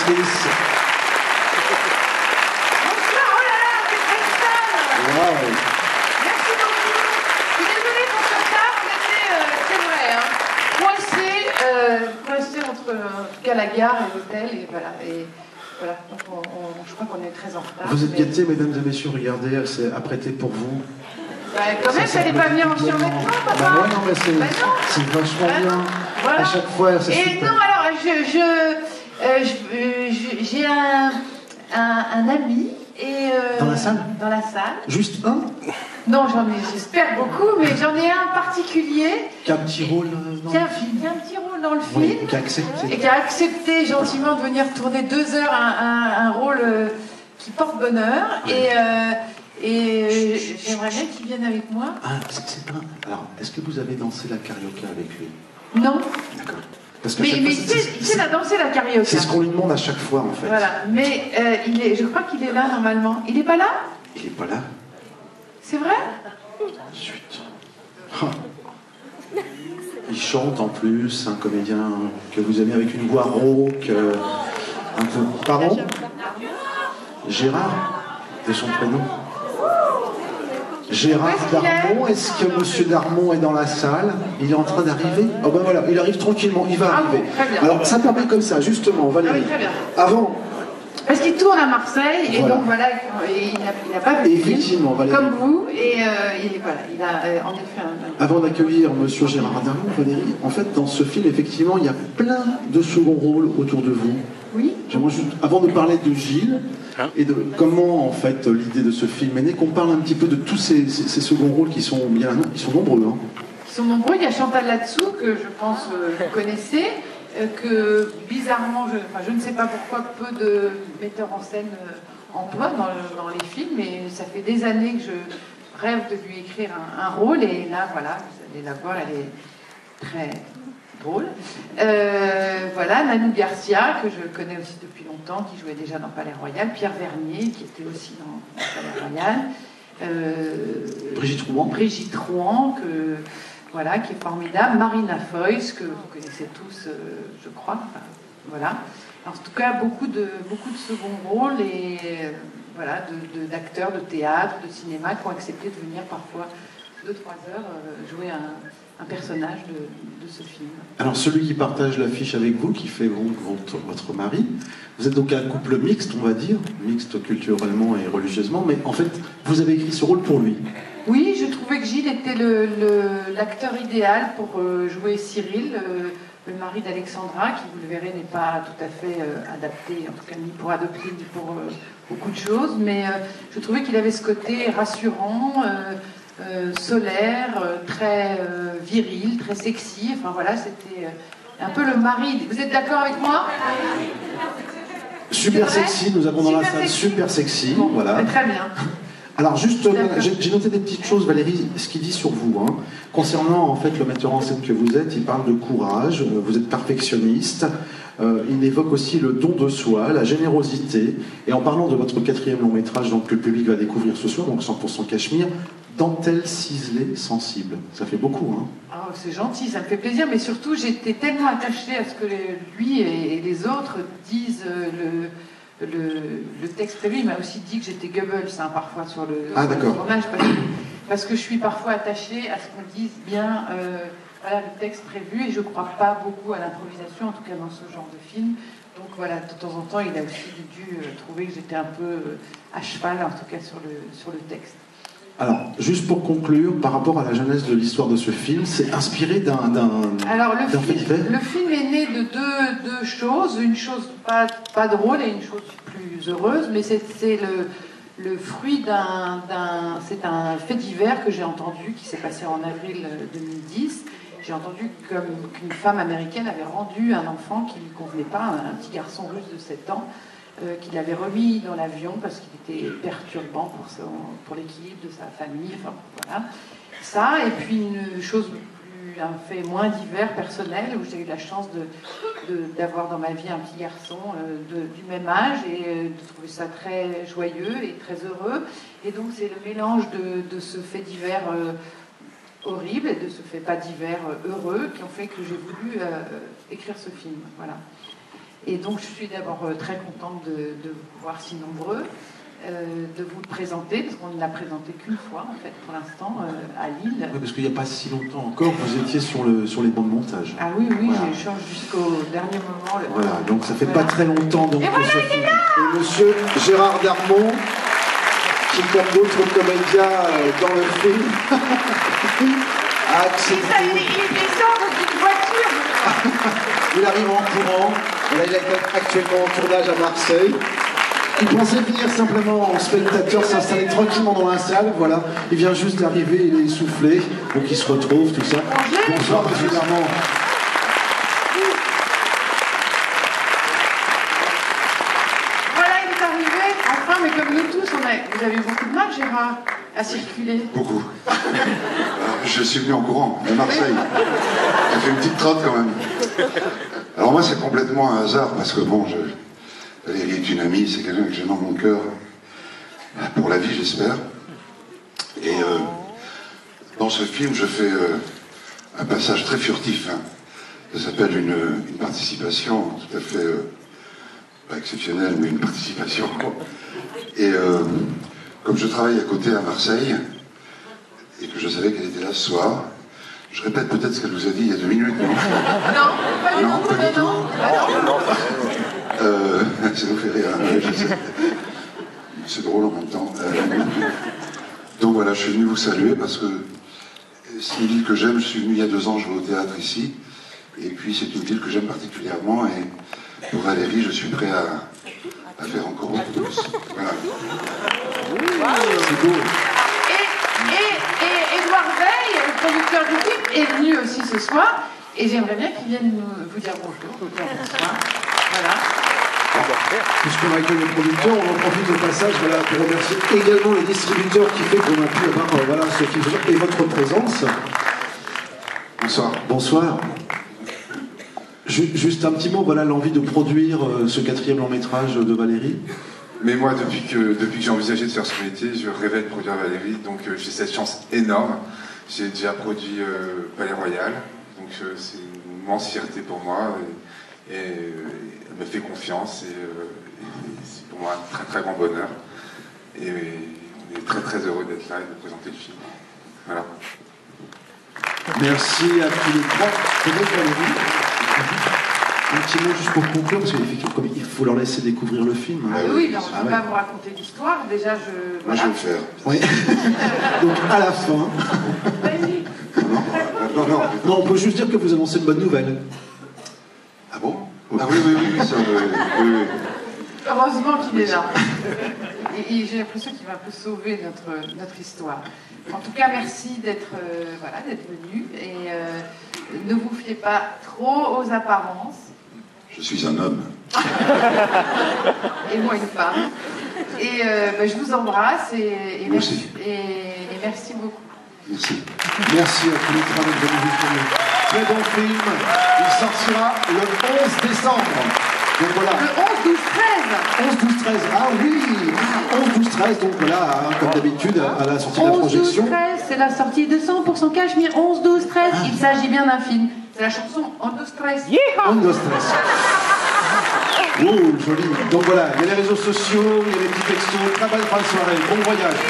actrice. Bonsoir, oh là là, c'est très stable. Wow. Merci beaucoup. Je suis désolée pour ce retard, on était, c'est vrai, coincés entre en tout cas la gare et l'hôtel, et voilà. Donc je crois qu'on est très en retard. Vous êtes gâtés, mesdames et messieurs, regardez, elle s'est apprêtée pour vous. Bah, quand même, Ça t'allais pas venir en survêtement, papa. Bah ouais, non, mais c'est Bah non. vachement Bah bien. non. Voilà. À chaque fois, c'est Et super. non, alors, j'ai un ami et Dans la salle? Dans la salle. Juste un Non, j'espère beaucoup, mais j'en ai un particulier qui a un petit rôle dans qui a le film. un petit rôle dans le film. Oui, qui a accepté. Et qui a accepté gentiment de venir tourner 2 heures un rôle qui porte bonheur. Et j'aimerais bien qu'il vienne avec moi. Ah, c'est pas... Alors, est-ce que vous avez dansé la carioca avec lui? Non. D'accord. Parce que Mais il sait la danser la carioca. c'est ce qu'on lui demande à chaque fois, en fait. Voilà. Mais je crois qu'il est là normalement. Il est pas là? Il est pas là. C'est vrai? Zut. Ah. Il chante en plus, un comédien que vous aimez avec une voix rauque, un peu... Pardon? Gérard, de son prénom. Gérard Darmon, est-ce que Monsieur Darmon est dans la salle? Il est en train d'arriver? Oh ben voilà, il arrive tranquillement, il va arriver. Très bien. Alors ça permet comme ça, justement, Valérie. Ah oui, très bien. Avant, Parce qu'il tourne à Marseille, et Voilà. donc voilà, il n'a pas vu le film, effectivement, Valérie. comme vous, et il a en effet Avant d'accueillir Monsieur Gérard Darmon, Valérie, en fait, dans ce film, effectivement, il y a plein de seconds rôles autour de vous. Oui. J'aimerais juste, avant de parler de Gilles, et de comment, en fait, l'idée de ce film est née, qu'on parle un petit peu de tous ces seconds rôles qui sont bien, ils sont nombreux. Hein. Ils sont nombreux. Il y a Chantal Latsou, que je pense vous connaissez, que bizarrement, je ne sais pas pourquoi, peu de metteurs en scène emploient dans les films, mais ça fait des années que je rêve de lui écrire un rôle, et là, voilà, vous allez la voir, elle est très drôle. Voilà, Nanou Garcia, que je connais aussi depuis longtemps, qui jouait déjà dans Palais Royal, Pierre Vernier, qui était aussi dans Palais Royal, Brigitte Rouen, voilà, qui est formidable, Marina Foïs, que vous connaissez tous, je crois. Enfin, voilà. En tout cas, beaucoup de second rôles et voilà, d'acteurs de théâtre, de cinéma qui ont accepté de venir parfois 2-3 heures jouer un personnage de ce film. Alors, celui qui partage l'affiche avec vous, qui fait votre mari, vous êtes donc un couple mixte, on va dire, mixte culturellement et religieusement, mais en fait, vous avez écrit ce rôle pour lui. Oui, je trouvais que Gilles était l'acteur idéal pour jouer Cyril, le mari d'Alexandra, qui, vous le verrez, n'est pas tout à fait adapté, en tout cas ni pour adopter, ni pour beaucoup de choses, mais je trouvais qu'il avait ce côté rassurant, solaire, très viril, très sexy. Enfin voilà, c'était un peu le mari. Vous êtes d'accord avec moi? Super sexy, nous avons dans la salle super sexy. Bon, voilà. très bien. Alors juste, j'ai noté des petites choses, Valérie, ce qu'il dit sur vous. Hein. Concernant en fait le metteur en scène que vous êtes, il parle de courage, vous êtes perfectionniste, il évoque aussi le don de soi, la générosité, et en parlant de votre 4e long métrage donc, que le public va découvrir ce soir, donc 100% Cachemire, dentelle ciselée sensible. Ça fait beaucoup, hein. Oh, c'est gentil, ça me fait plaisir, mais surtout j'étais tellement attachée à ce que lui et les autres disent le texte prévu. Il m'a aussi dit que j'étais Goebbels parfois sur le tournage, parce que je suis parfois attachée à ce qu'on dise bien voilà, le texte prévu, et je ne crois pas beaucoup à l'improvisation, en tout cas dans ce genre de film. Donc voilà, de temps en temps, il a aussi dû trouver que j'étais un peu à cheval, en tout cas sur le texte. Alors, juste pour conclure, par rapport à la genèse de l'histoire de ce film, c'est inspiré d'un fait divers. Le film est né de deux choses, une chose pas drôle et une chose plus heureuse, mais c'est le fruit c'est un fait divers que j'ai entendu, qui s'est passé en avril 2010. J'ai entendu qu'une femme américaine avait rendu un enfant qui ne lui convenait pas, un petit garçon russe de 7 ans, qu'il avait remis dans l'avion parce qu'il était perturbant pour l'équilibre de sa famille. Enfin, voilà. Ça, et puis une chose un fait moins divers, personnel, où j'ai eu la chance d'avoir dans ma vie un petit garçon du même âge, et de trouver ça très joyeux et très heureux. Et donc c'est le mélange de ce fait divers horrible et de ce fait pas divers heureux qui ont fait que j'ai voulu écrire ce film. Voilà. Et donc je suis d'abord très contente de vous voir si nombreux, de vous le présenter, parce qu'on ne l'a présenté qu'une fois, en fait, pour l'instant, à Lille. Oui, parce qu'il n'y a pas si longtemps encore, vous étiez sur les bancs de montage. Ah oui, voilà. J'échange jusqu'au dernier moment. Voilà, donc ça fait pas très longtemps donc, que ce film. Et monsieur Gérard Darmon, qui, comme d'autres comédiens dans le film, a accepté. Il descend d'une voiture. Il arrive en courant. Là, il est actuellement en tournage à Marseille. Il pensait venir simplement en spectateur, s'installer tranquillement dans la salle. Voilà, il vient juste d'arriver, il est essoufflé, donc il se retrouve, tout ça. Bonsoir, monsieur Darmon. Voilà, il est arrivé, enfin, mais comme nous tous, vous avez beaucoup de mal, Gérard, à circuler. Beaucoup. Je suis venu en courant, à Marseille. J'ai fait une petite trotte quand même. Alors moi, c'est complètement un hasard, parce que bon, Valérie est une amie, c'est quelqu'un que j'ai dans mon cœur, pour la vie, j'espère. Et dans ce film, je fais un passage très furtif. Hein. Ça s'appelle une participation tout à fait, pas exceptionnelle, mais une participation. Et comme je travaille à côté à Marseille, et que je savais qu'elle était là ce soir, je répète peut-être ce qu'elle vous a dit il y a 2 minutes, non? Non, pas du tout. Non. Ça nous fait rire, hein, je sais. C'est drôle en même temps. Donc voilà, je suis venu vous saluer parce que c'est une ville que j'aime. Je suis venu il y a 2 ans jouer au théâtre ici. Et puis c'est une ville que j'aime particulièrement. Et pour Valérie, je suis prêt à faire encore beaucoup plus. Voilà. C'est beau. Et Édouard Veil, le producteur du film, est venu aussi ce soir. Et j'aimerais bien qu'il vienne vous dire bonjour, vous dire bonsoir. Voilà. Puisqu'on accueille le producteur, on en profite au passage voilà, pour remercier également le distributeur qui fait qu'on a pu avoir voilà, ce film et votre présence. Bonsoir. Bonsoir. Juste un petit mot, voilà l'envie de produire ce 4e long métrage de Valérie. Mais moi, depuis que j'ai envisagé de faire ce métier, je rêvais de produire Valérie, donc j'ai cette chance énorme. J'ai déjà produit Palais Royal, donc c'est une immense fierté pour moi. Et elle me fait confiance et c'est pour moi un très très grand bonheur. Et on est très très heureux d'être là et de présenter le film. Voilà. Merci à tous les trois. Peut-être Valérie. Un petit mot juste pour conclure, parce qu'il faut leur laisser découvrir le film. Ah oui, mais on ne peut pas vous raconter l'histoire. Déjà, je. Moi, je vais le faire. Oui. Donc, à la fin. Non, on peut juste dire que vous annoncez une bonne nouvelle. Ah bon? Ah oui, ça, oui. Heureusement qu'il est là. Et j'ai l'impression qu'il va un peu sauver notre histoire. En tout cas, merci d'être venu. Et ne vous fiez pas trop aux apparences. Je suis un homme. Et moi une femme. Et je vous embrasse et merci, et merci beaucoup. Merci. Merci à tous les trois d'être venus vous filmer. Très bon film. Il sortira le 11 décembre. Donc voilà. Le 11, 12, 13. 11, 12, 13. Ah oui 11, 12, 13. Donc voilà, hein, comme d'habitude, à la sortie de la 11, projection. 12, 13, c'est la sortie de 100% Cachemire. 11, 12, 13. Il s'agit bien d'un film. C'est la chanson 11, 12, 13. 11, 12, 13. Oh, joli. Donc voilà, il y a les réseaux sociaux, il y a les petits textos. Très bonne fin de soirée. Bon voyage.